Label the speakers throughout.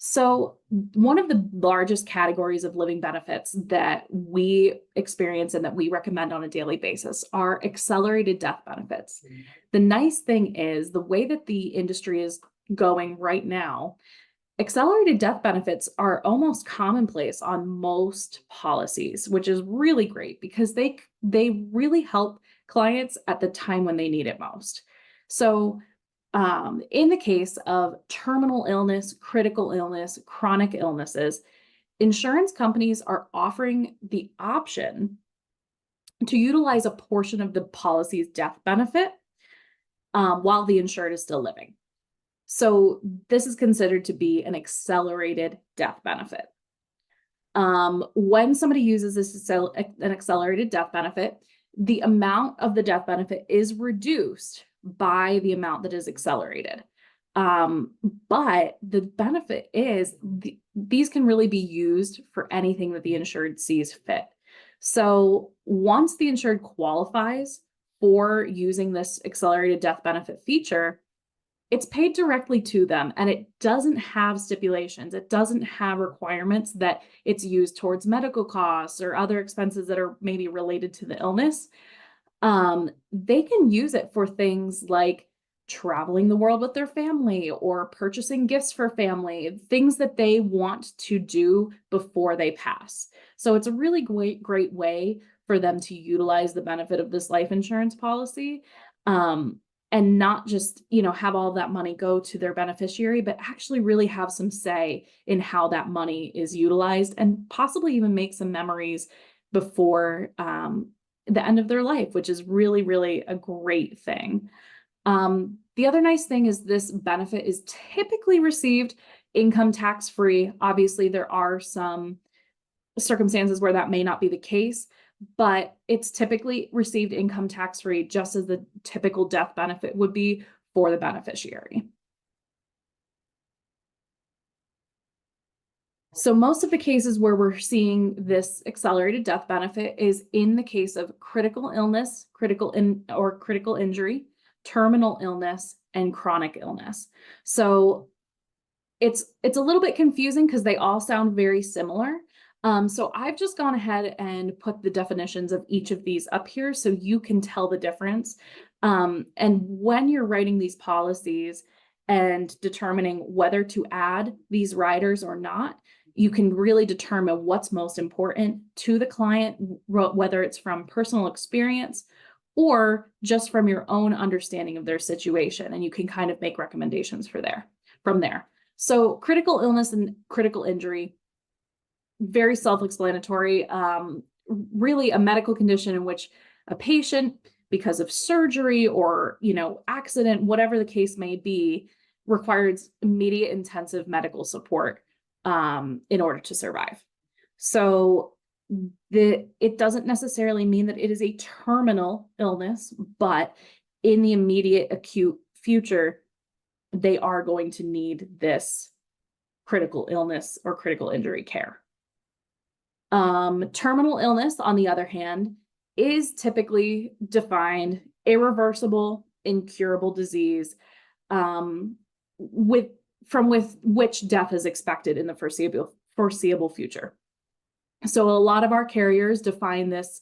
Speaker 1: So, one of the largest categories of living benefits that we experience and that we recommend on a daily basis are accelerated death benefits. The nice thing is the way that the industry is going right now, accelerated death benefits are almost commonplace on most policies, which is really great because they really help clients at the time when they need it most. So, in the case of terminal illness, critical illness, chronic illnesses, insurance companies are offering the option to utilize a portion of the policy's death benefit while the insured is still living. So this is considered to be an accelerated death benefit. When somebody uses an accelerated death benefit, the amount of the death benefit is reduced by the amount that is accelerated. But the benefit is these can really be used for anything that the insured sees fit. So once the insured qualifies for using this accelerated death benefit feature, it's paid directly to them, and it doesn't have stipulations. It doesn't have requirements that it's used towards medical costs or other expenses that are maybe related to the illness. They can use it for things like traveling the world with their family or purchasing gifts for family, things that they want to do before they pass. So it's a really great way for them to utilize the benefit of this life insurance policy. And not just, have all that money go to their beneficiary, but actually really have some say in how that money is utilized and possibly even make some memories before the end of their life, which is really, really a great thing. The other nice thing is this benefit is typically received income tax free. Obviously, there are some circumstances where that may not be the case, but it's typically received income tax free, just as the typical death benefit would be for the beneficiary. So most of the cases where we're seeing this accelerated death benefit is in the case of critical illness, critical injury, terminal illness, and chronic illness. So it's a little bit confusing because they all sound very similar. So I've just gone ahead and put the definitions of each of these up here so you can tell the difference. And when you're writing these policies and determining whether to add these riders or not, you can really determine what's most important to the client, whether it's from personal experience or just from your own understanding of their situation. And you can kind of make recommendations from there. So critical illness and critical injury, very self-explanatory, really a medical condition in which a patient, because of surgery or, accident, whatever the case may be, requires immediate intensive medical support in order to survive. So it doesn't necessarily mean that it is a terminal illness, but in the immediate acute future, they are going to need this critical illness or critical injury care. Terminal illness, on the other hand, is typically defined irreversible, incurable disease, with which death is expected in the foreseeable future. So a lot of our carriers define this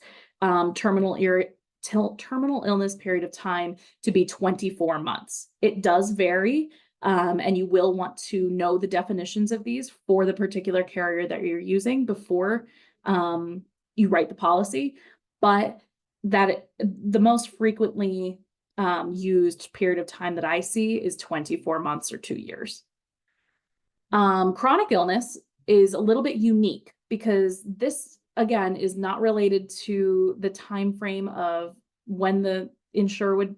Speaker 1: terminal illness period of time to be 24 months. It does vary, and you will want to know the definitions of these for the particular carrier that you're using before you write the policy, but the most frequently used period of time that I see is 24 months or 2 years. Chronic illness is a little bit unique because this, again, is not related to the time frame of when the insured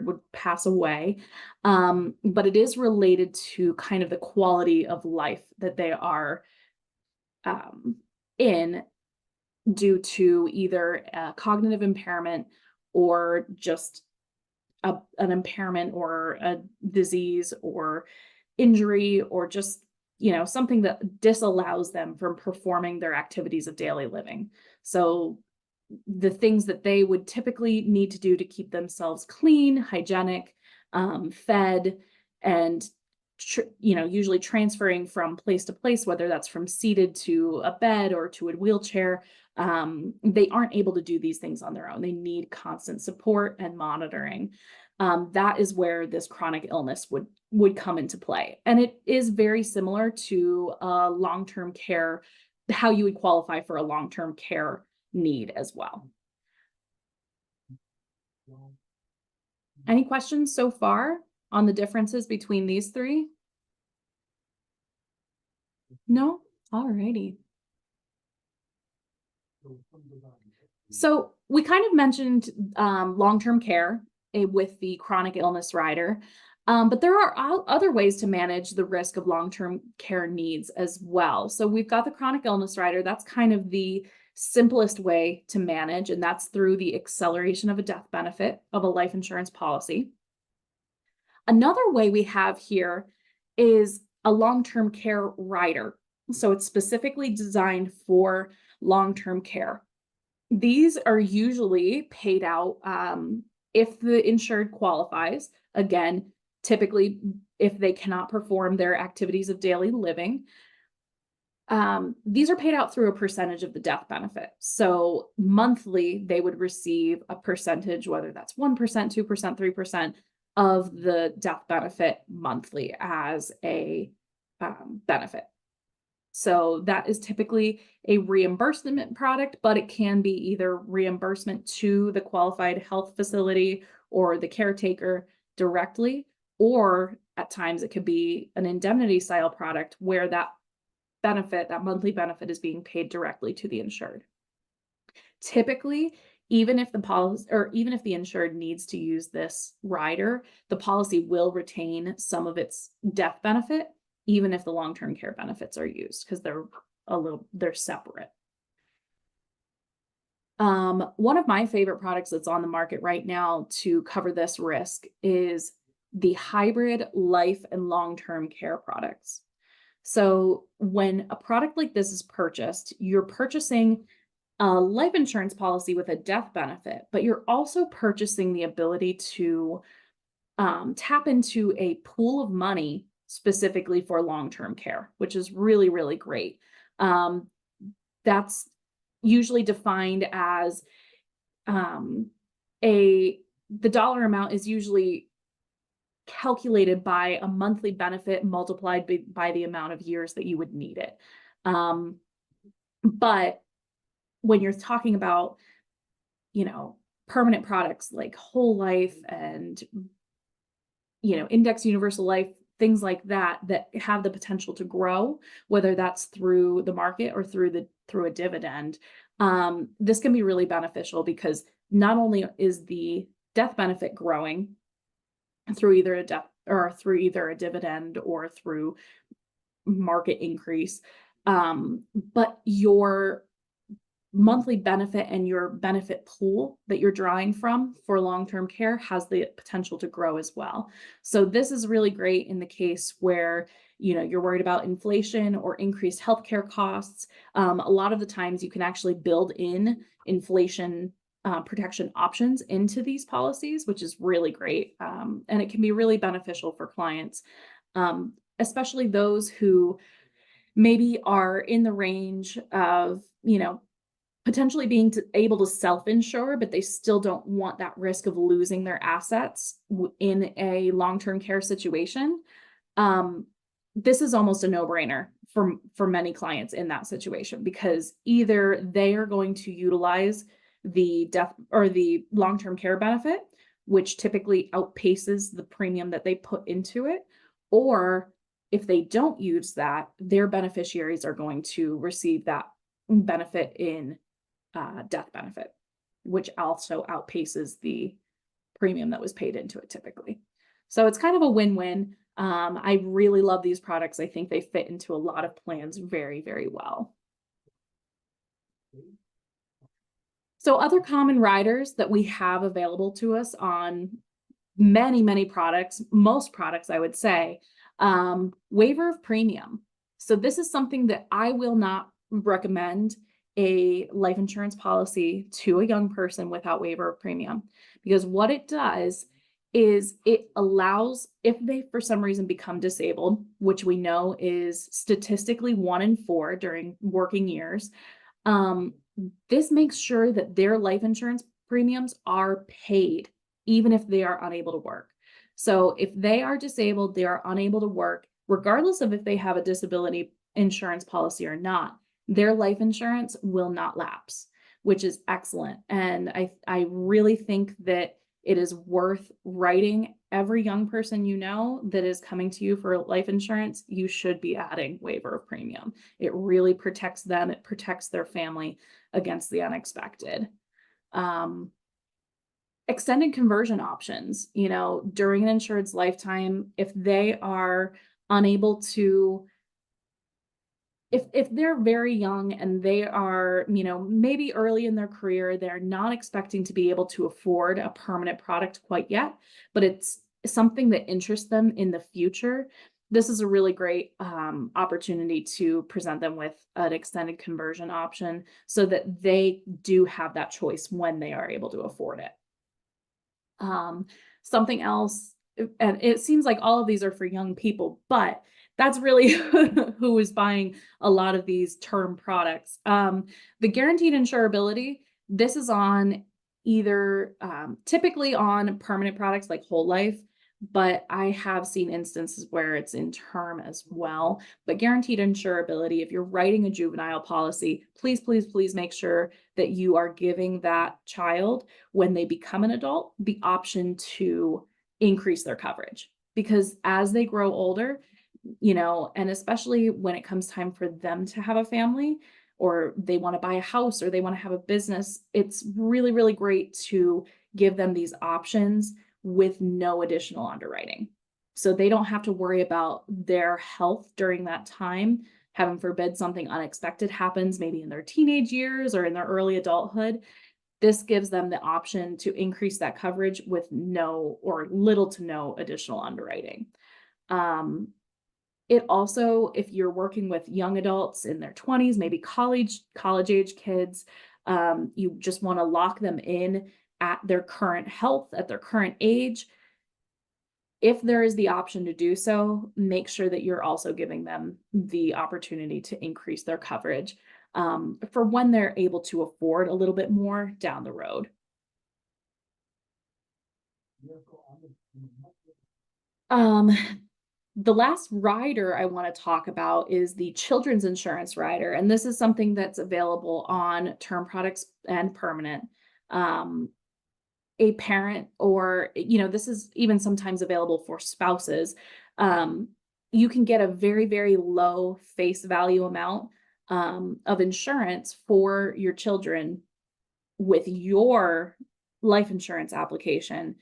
Speaker 1: would pass away, but it is related to kind of the quality of life that they are in due to either a cognitive impairment or just an impairment or a disease or injury or just something that disallows them from performing their activities of daily living. So the things that they would typically need to do to keep themselves clean, hygienic, fed, and usually transferring from place to place, whether that's from seated to a bed or to a wheelchair. They aren't able to do these things on their own. They need constant support and monitoring. That is where this chronic illness would come into play. And it is very similar to long-term care, how you would qualify for a long-term care need as well. Any questions so far on the differences between these three? No? Alrighty. So we kind of mentioned long-term care with the chronic illness rider, but there are other ways to manage the risk of long-term care needs as well. So we've got the chronic illness rider. That's kind of the simplest way to manage, and that's through the acceleration of a death benefit of a life insurance policy. Another way we have here is a long-term care rider. So it's specifically designed for long-term care. These are usually paid out if the insured qualifies. Again, typically if they cannot perform their activities of daily living. These are paid out through a percentage of the death benefit. So monthly, they would receive a percentage, whether that's 1%, 2%, 3% of the death benefit monthly as a benefit. So that is typically a reimbursement product, but it can be either reimbursement to the qualified health facility or the caretaker directly, or at times it could be an indemnity style product where that benefit, that monthly benefit, is being paid directly to the insured. Typically, even if the policy, or even if the insured needs to use this rider, the policy will retain some of its death benefit, even if the long-term care benefits are used, because they're separate. One of my favorite products that's on the market right now to cover this risk is the hybrid life and long-term care products. So when a product like this is purchased, you're purchasing a life insurance policy with a death benefit, but you're also purchasing the ability to tap into a pool of money specifically for long-term care, which is really, really great. That's usually defined as the dollar amount is usually calculated by a monthly benefit multiplied by the amount of years that you would need it. But when you're talking about, permanent products like whole life and, index universal life, things like that have the potential to grow, whether that's through the market or through a dividend, this can be really beneficial because not only is the death benefit growing through either a dividend or through market increase, but your monthly benefit and your benefit pool that you're drawing from for long-term care has the potential to grow as well. So this is really great in the case where you're worried about inflation or increased healthcare costs. A lot of the times you can actually build in inflation protection options into these policies, which is really great. And it can be really beneficial for clients, especially those who maybe are in the range of, potentially being able to self-insure, but they still don't want that risk of losing their assets in a long-term care situation. This is almost a no-brainer for many clients in that situation, because either they are going to utilize the death or the long-term care benefit, which typically outpaces the premium that they put into it, or if they don't use that, their beneficiaries are going to receive that benefit in death benefit, which also outpaces the premium that was paid into it typically. So it's kind of a win-win. I really love these products. I think they fit into a lot of plans very, very well. So other common riders that we have available to us on many, many products, most products, I would say, waiver of premium. So this is something that I will not recommend a life insurance policy to a young person without waiver of premium, because what it does is it allows, if they for some reason become disabled, which we know is statistically 1 in 4 during working years, um, this makes sure that their life insurance premiums are paid, even if they are unable to work. So if they are disabled, they are unable to work, regardless of if they have a disability insurance policy or not, their life insurance will not lapse, which is excellent. And I really think that it is worth writing every young person you know that is coming to you for life insurance. You should be adding waiver of premium. It really protects them. It protects their family against the unexpected. Um, Extended conversion options, during an insured's lifetime, if they are unable to, if they're very young and they are, maybe early in their career, they're not expecting to be able to afford a permanent product quite yet, but it's something that interests them in the future. This is a really great opportunity to present them with an extended conversion option so that they do have that choice when they are able to afford it. Something else, and it seems like all of these are for young people, but that's really who is buying a lot of these term products. The guaranteed insurability, this is on either typically on permanent products like whole life, but I have seen instances where it's in term as well. But guaranteed insurability, if you're writing a juvenile policy, please, please, please make sure that you are giving that child, when they become an adult, the option to increase their coverage. Because as they grow older, and especially when it comes time for them to have a family, or they want to buy a house, or they want to have a business, it's really, really great to give them these options with no additional underwriting. So they don't have to worry about their health during that time. Heaven forbid something unexpected happens, maybe in their teenage years or in their early adulthood. This gives them the option to increase that coverage with no or little to no additional underwriting. It also, if you're working with young adults in their 20s, maybe college age kids, you just want to lock them in at their current health, at their current age. If there is the option to do so, make sure that you're also giving them the opportunity to increase their coverage for when they're able to afford a little bit more down the road. The last rider I want to talk about is the children's insurance rider, and this is something that's available on term products and permanent. A parent, or this is even sometimes available for spouses. You can get a very, very low face value amount of insurance for your children with your life insurance application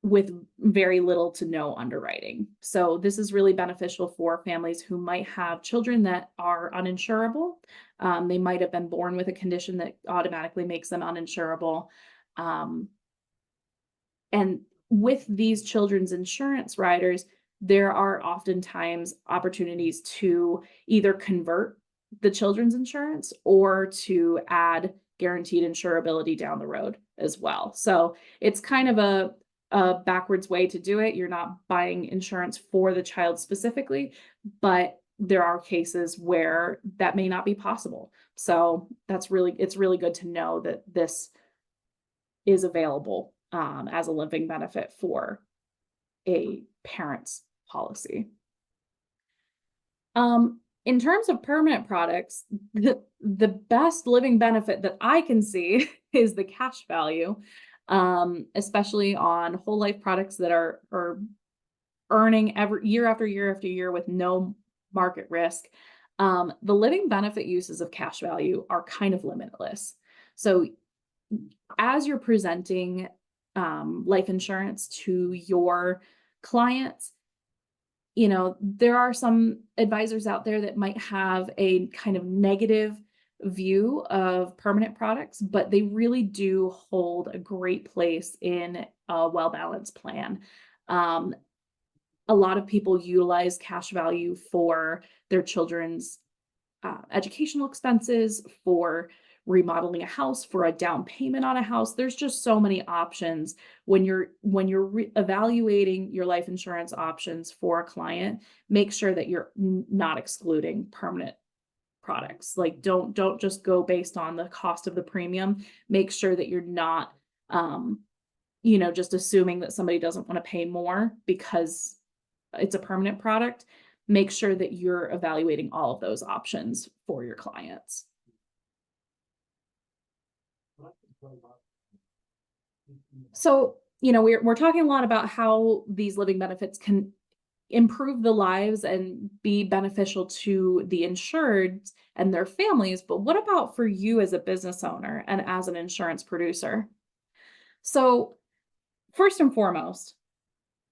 Speaker 1: with very little to no underwriting. So this is really beneficial for families who might have children that are uninsurable. They might have been born with a condition that automatically makes them uninsurable. And with these children's insurance riders, there are oftentimes opportunities to either convert the children's insurance or to add guaranteed insurability down the road as well. So it's kind of a backwards way to do it. You're not buying insurance for the child specifically, but there are cases where that may not be possible. So it's really good to know that this is available as a living benefit for a parent's policy. In terms of permanent products, the best living benefit that I can see is the cash value, especially on whole life products that are earning every year after year after year with no market risk. The living benefit uses of cash value are kind of limitless. So as you're presenting life insurance to your clients, there are some advisors out there that might have a kind of negative view of permanent products, but they really do hold a great place in a well-balanced plan. A lot of people utilize cash value for their children's educational expenses, for remodeling a house, for a down payment on a house. There's just so many options when you're evaluating your life insurance options for a client. Make sure that you're not excluding permanent products. Like don't just go based on the cost of the premium. Make sure that you're not just assuming that somebody doesn't want to pay more because it's a permanent product. Make sure that you're evaluating all of those options for your clients. So, we're talking a lot about how these living benefits can improve the lives and be beneficial to the insured and their families. But what about for you as a business owner and as an insurance producer? So, first and foremost,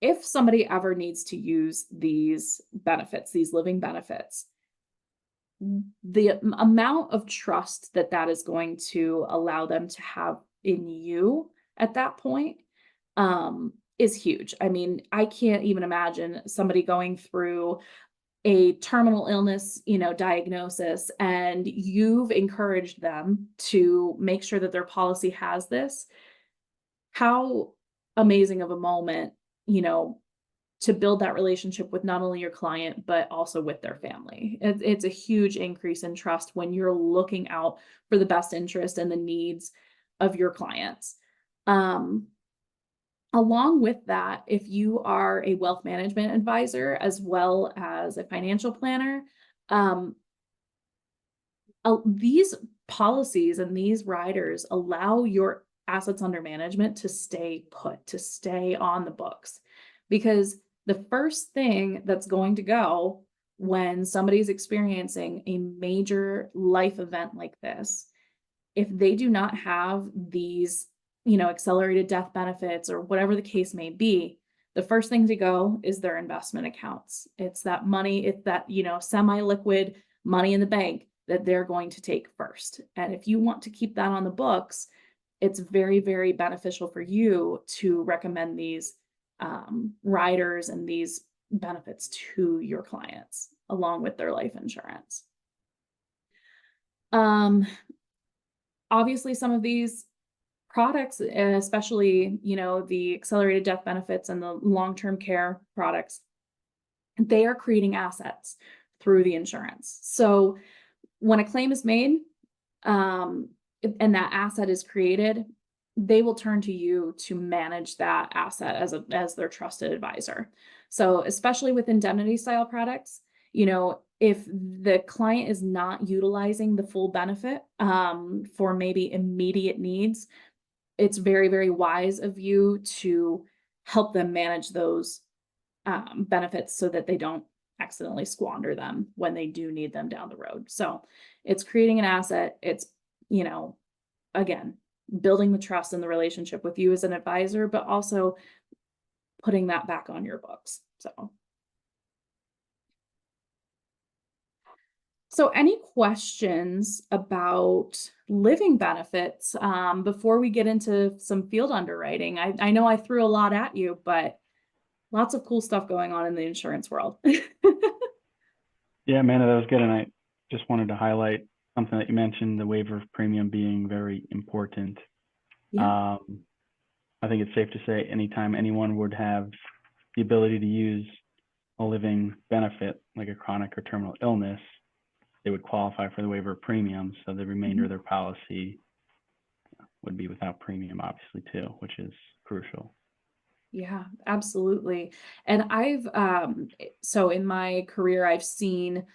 Speaker 1: if somebody ever needs to use these benefits, these living benefits, the amount of trust that is going to allow them to have in you at that point is huge. I mean, I can't even imagine somebody going through a terminal illness, diagnosis, and you've encouraged them to make sure that their policy has this. How amazing of a moment, to build that relationship with not only your client, but also with their family. It's a huge increase in trust when you're looking out for the best interest and the needs of your clients. Along with that, if you are a wealth management advisor as well as a financial planner, these policies and these riders allow your assets under management to stay put, to stay on the books. Because the first thing that's going to go when somebody's experiencing a major life event like this, if they do not have these, accelerated death benefits or whatever the case may be, the first thing to go is their investment accounts. It's that money, it's that, semi-liquid money in the bank that they're going to take first. And if you want to keep that on the books, it's very, very beneficial for you to recommend these riders and these benefits to your clients along with their life insurance. Obviously, some of these products, especially, the accelerated death benefits and the long-term care products, they are creating assets through the insurance. So when a claim is made, and that asset is created, they will turn to you to manage that asset as their trusted advisor. So especially with indemnity style products, if the client is not utilizing the full benefit for maybe immediate needs, it's very, very wise of you to help them manage those benefits so that they don't accidentally squander them when they do need them down the road. So it's creating an asset. It's, again, building the trust and the relationship with you as an advisor, but also putting that back on your books. So any questions about living benefits before we get into some field underwriting? I know I threw a lot at you, but lots of cool stuff going on in the insurance world.
Speaker 2: Yeah, Amanda, that was good. And I just wanted to highlight something that you mentioned, the waiver of premium being very important.
Speaker 1: Yeah.
Speaker 2: I think it's safe to say anytime anyone would have the ability to use a living benefit, like a chronic or terminal illness, they would qualify for the waiver of premium. So the remainder of their policy would be without premium, obviously, too, which is crucial.
Speaker 1: Yeah, absolutely. And so in my career, I've seen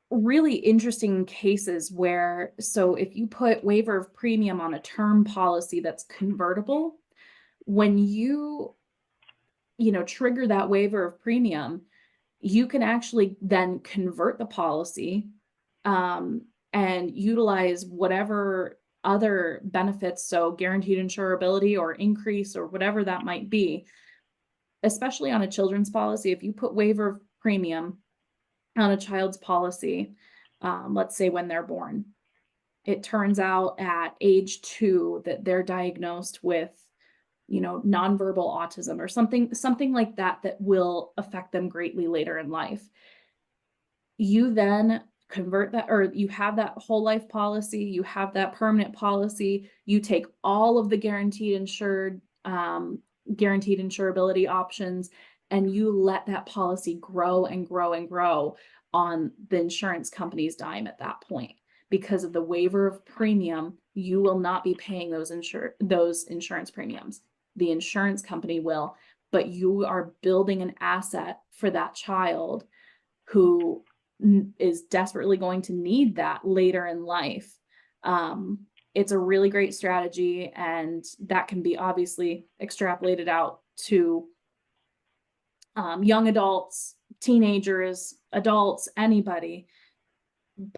Speaker 1: really interesting cases where, so if you put waiver of premium on a term policy that's convertible, when you trigger that waiver of premium, you can actually then convert the policy and utilize whatever other benefits, so guaranteed insurability or increase or whatever that might be, especially on a children's policy. If you put waiver of premium on a child's policy, let's say when they're born, it turns out at age 2 that they're diagnosed with nonverbal autism or something like that will affect them greatly later in life. You then convert that, or you have that whole life policy, you have that permanent policy, you take all of the guaranteed insurability options, and you let that policy grow and grow and grow on the insurance company's dime at that point. Because of the waiver of premium, you will not be paying those insurance premiums. The insurance company will, but you are building an asset for that child who is desperately going to need that later in life. It's a really great strategy, and that can be obviously extrapolated out to young adults, teenagers, adults, anybody.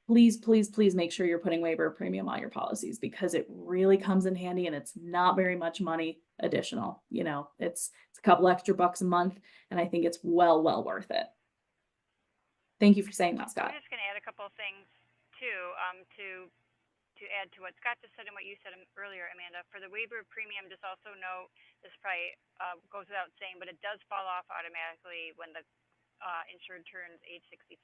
Speaker 1: Please, please, please make sure you're putting waiver of premium on your policies, because it really comes in handy, and it's not very much money additional. It's a couple extra bucks a month, and I think it's well worth it. Thank you for saying that, Scott.
Speaker 3: I'm just going to add a couple of things too, to add to what Scott just said and what you said earlier, Amanda. For the waiver of premium, just also note, this probably goes without saying, but it does fall off automatically when the insured turns age 65.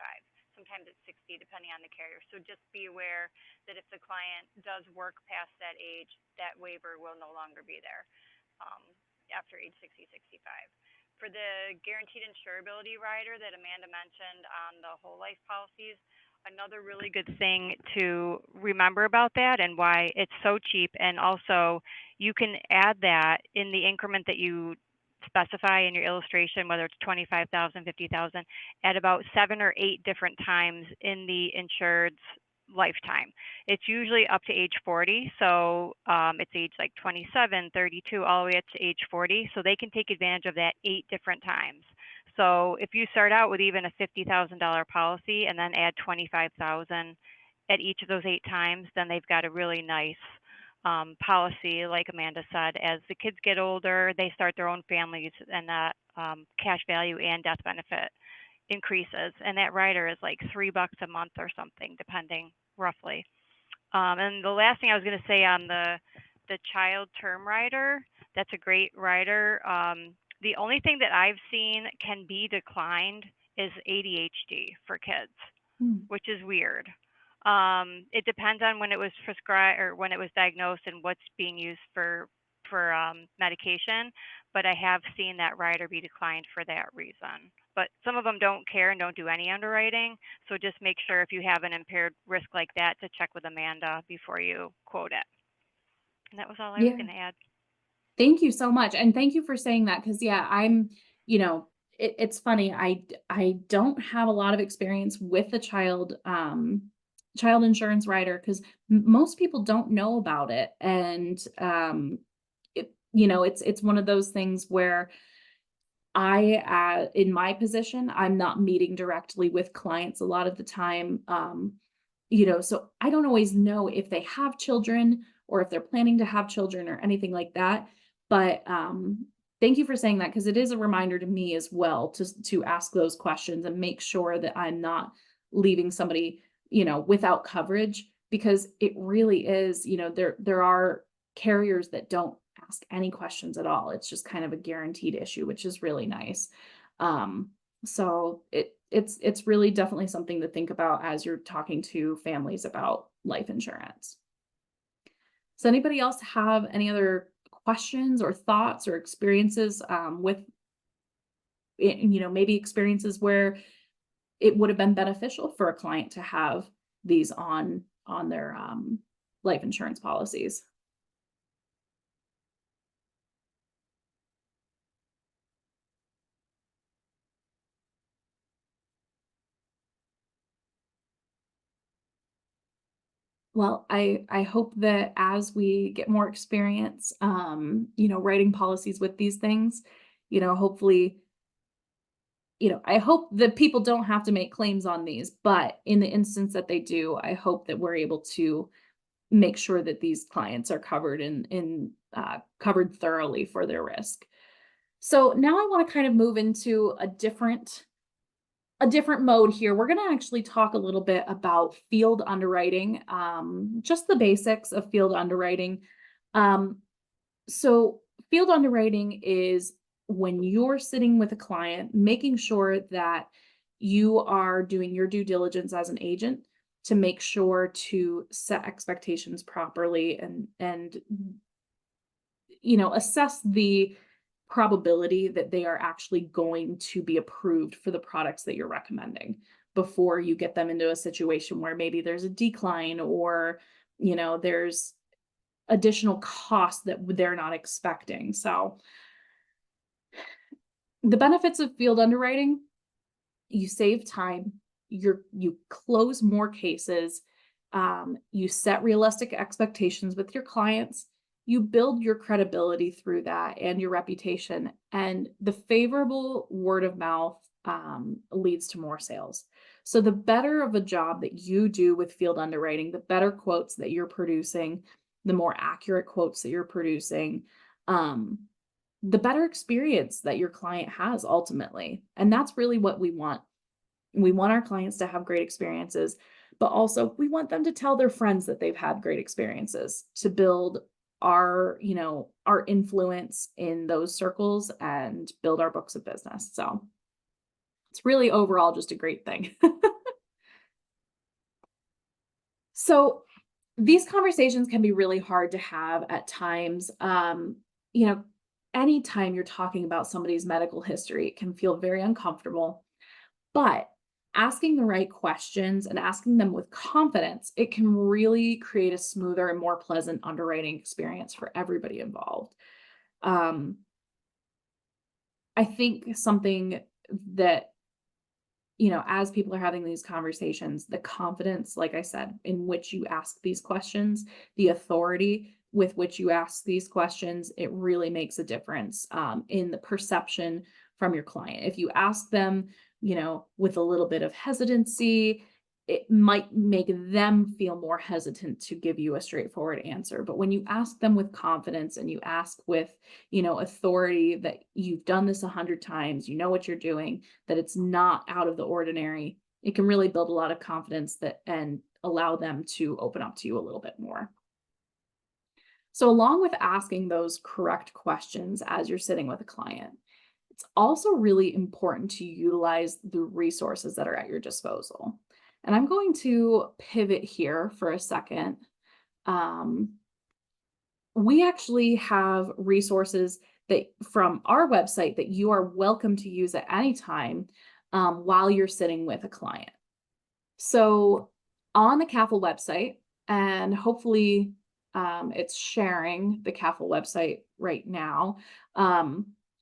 Speaker 3: Sometimes it's 60, depending on the carrier. So just be aware that if the client does work past that age, that waiver will no longer be there after age 60, 65. For the guaranteed insurability rider that Amanda mentioned on the whole life policies, another really good thing to remember about that and why it's so cheap, and also you can add that in the increment that you specify in your illustration, whether it's 25,000, 50,000, at about 7 or 8 different times in the insured's lifetime. It's usually up to age 40. So it's age like 27, 32, all the way up to age 40. So they can take advantage of that 8 different times. So if you start out with even a $50,000 policy and then add 25,000 at each of those 8 times, then they've got a really nice policy. Like Amanda said, as the kids get older, they start their own families, and that cash value and death benefit increases. And that rider is like $3 a month or something, depending roughly. And the last thing I was going to say on the child term rider, that's a great rider. The only thing that I've seen can be declined is ADHD for kids, which is weird. It depends on when it was prescribed or when it was diagnosed and what's being used for medication. But I have seen that rider be declined for that reason. But some of them don't care and don't do any underwriting. So just make sure if you have an impaired risk like that to check with Amanda before you quote it. And that was all I was going to add.
Speaker 1: Thank you so much. And thank you for saying that. Cause I'm, it's funny. I don't have a lot of experience with the child insurance rider, because most people don't know about it. And, it's one of those things where in my position, I'm not meeting directly with clients a lot of the time. So I don't always know if they have children or if they're planning to have children or anything like that. But thank you for saying that, because it is a reminder to me as well to ask those questions and make sure that I'm not leaving somebody, without coverage, because it really is, there are carriers that don't ask any questions at all. It's just kind of a guaranteed issue, which is really nice. So it's really definitely something to think about as you're talking to families about life insurance. Does anybody else have any other questions or thoughts or experiences with, maybe experiences where it would have been beneficial for a client to have these on their life insurance policies? Well, I hope that as we get more experience, writing policies with these things, hopefully, I hope that people don't have to make claims on these, but in the instance that they do, I hope that we're able to make sure that these clients are covered and covered thoroughly for their risk. So now I want to kind of move into a different mode here. We're going to actually talk a little bit about field underwriting, just the basics of field underwriting. So field underwriting is when you're sitting with a client, making sure that you are doing your due diligence as an agent, to make sure to set expectations properly and assess the probability that they are actually going to be approved for the products that you're recommending before you get them into a situation where maybe there's a decline or there's additional costs that they're not expecting. So the benefits of field underwriting: you save time, you close more cases, you set realistic expectations with your clients, you build your credibility through that and your reputation, and the favorable word of mouth leads to more sales. So the better of a job that you do with field underwriting, the better quotes that you're producing, the more accurate quotes that you're producing, the better experience that your client has ultimately. And that's really what we want. We want our clients to have great experiences, but also we want them to tell their friends that they've had great experiences, to build our influence in those circles and build our books of business. So it's really overall just a great thing. So these conversations can be really hard to have at times. Anytime you're talking about somebody's medical history, it can feel very uncomfortable, but asking the right questions and asking them with confidence, it can really create a smoother and more pleasant underwriting experience for everybody involved. I think something that, as people are having these conversations, the confidence, like I said, in which you ask these questions, the authority with which you ask these questions, it really makes a difference in the perception from your client. If you ask them, with a little bit of hesitancy, it might make them feel more hesitant to give you a straightforward answer. But when you ask them with confidence and you ask with, authority that you've done this 100 times, you know what you're doing, that it's not out of the ordinary, it can really build a lot of confidence and allow them to open up to you a little bit more. So along with asking those correct questions as you're sitting with a client, it's also really important to utilize the resources that are at your disposal. And I'm going to pivot here for a second. We actually have resources that from our website that you are welcome to use at any time while you're sitting with a client. So on the CAFL website, and hopefully it's sharing the CAFL website right now,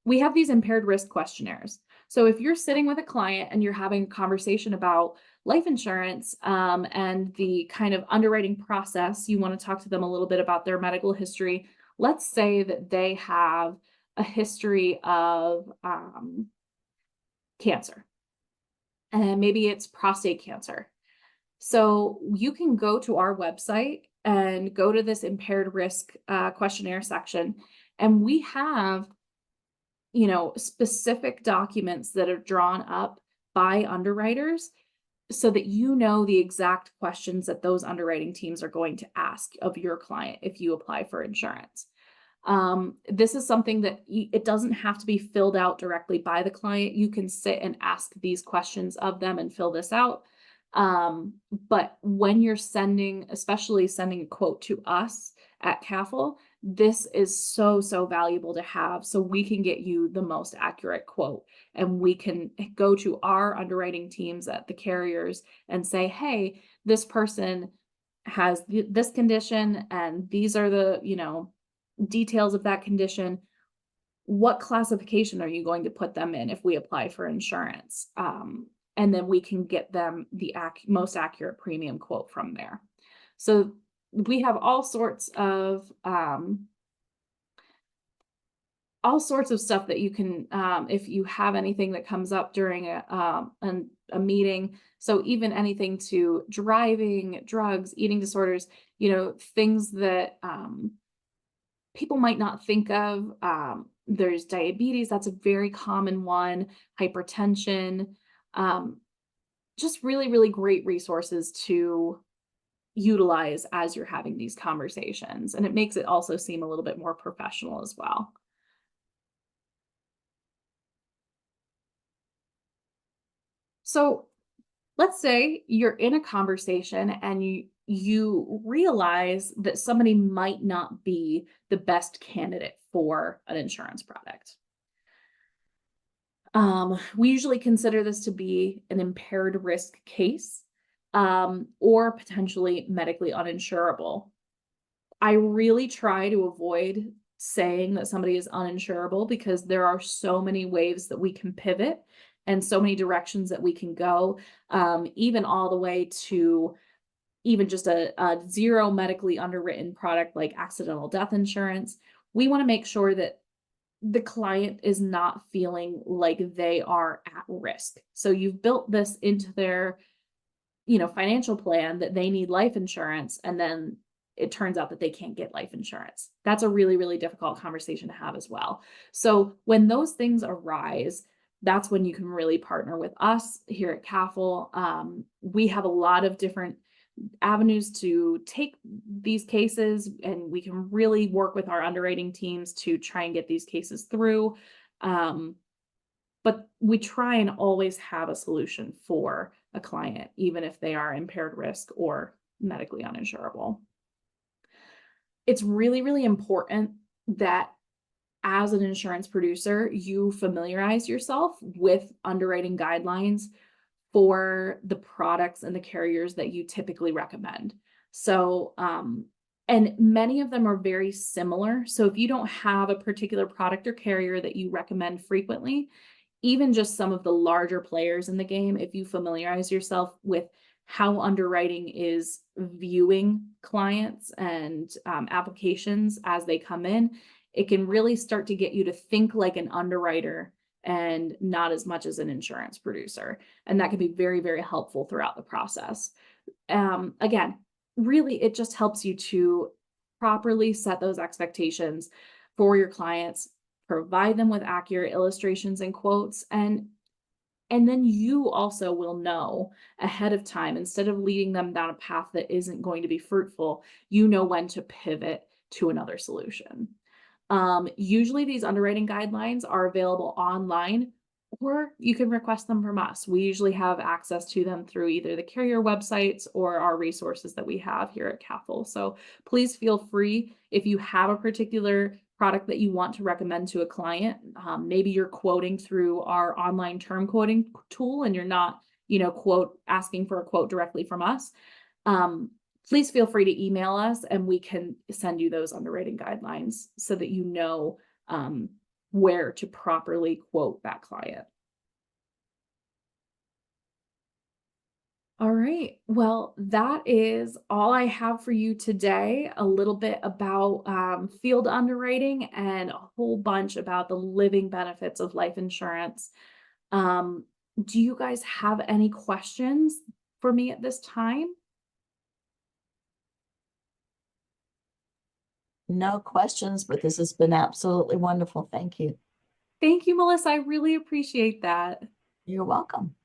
Speaker 1: we have these impaired risk questionnaires. So if you're sitting with a client and you're having a conversation about life insurance and the kind of underwriting process, you want to talk to them a little bit about their medical history. Let's say that they have a history of cancer, and maybe it's prostate cancer. So you can go to our website and go to this impaired risk questionnaire section, and we have specific documents that are drawn up by underwriters so that the exact questions that those underwriting teams are going to ask of your client if you apply for insurance. This is something that it doesn't have to be filled out directly by the client. You can sit and ask these questions of them and fill this out. But when you're especially sending a quote to us at CAFL, this is so valuable to have, so we can get you the most accurate quote, and we can go to our underwriting teams at the carriers and say, hey, this person has this condition and these are the details of that condition. What classification are you going to put them in if we apply for insurance? And then we can get them the most accurate premium quote from there. So we have all sorts of stuff that you can, if you have anything that comes up during a meeting. So even anything to driving, drugs, eating disorders, things that people might not think of. There's diabetes, that's a very common one, hypertension, just really great resources to utilize as you're having these conversations. And it makes it also seem a little bit more professional as well. So let's say you're in a conversation and you realize that somebody might not be the best candidate for an insurance product. We usually consider this to be an impaired risk case, or potentially medically uninsurable. I really try to avoid saying that somebody is uninsurable because there are so many ways that we can pivot and so many directions that we can go, even all the way to even just a zero medically underwritten product like accidental death insurance. We want to make sure that the client is not feeling like they are at risk. So you've built this into their, financial plan that they need life insurance, and then it turns out that they can't get life insurance. That's a really, really difficult conversation to have as well. So when those things arise, that's when you can really partner with us here at CAFL. We have a lot of different avenues to take these cases, and we can really work with our underwriting teams to try and get these cases through. But we try and always have a solution for a client, even if they are impaired risk or medically uninsurable. It's really, really important that as an insurance producer, you familiarize yourself with underwriting guidelines for the products and the carriers that you typically recommend. So, and many of them are very similar. So if you don't have a particular product or carrier that you recommend frequently, even just some of the larger players in the game, if you familiarize yourself with how underwriting is viewing clients and applications as they come in, it can really start to get you to think like an underwriter and not as much as an insurance producer. And that can be very, very helpful throughout the process. Again, really, it just helps you to properly set those expectations for your clients, provide them with accurate illustrations and quotes, and then you also will know ahead of time, instead of leading them down a path that isn't going to be fruitful, you know when to pivot to another solution. Usually these underwriting guidelines are available online, or you can request them from us. We usually have access to them through either the carrier websites or our resources that we have here at CAFL. So please feel free, if you have a particular product that you want to recommend to a client, maybe you're quoting through our online term quoting tool and you're not, asking for a quote directly from us. Please feel free to email us and we can send you those underwriting guidelines so that you know where to properly quote that client. All right. Well, that is all I have for you today. A little bit about field underwriting and a whole bunch about the living benefits of life insurance. Do you guys have any questions for me at this time?
Speaker 4: No questions, but this has been absolutely wonderful. Thank you.
Speaker 1: Thank you, Melissa. I really appreciate that.
Speaker 4: You're welcome.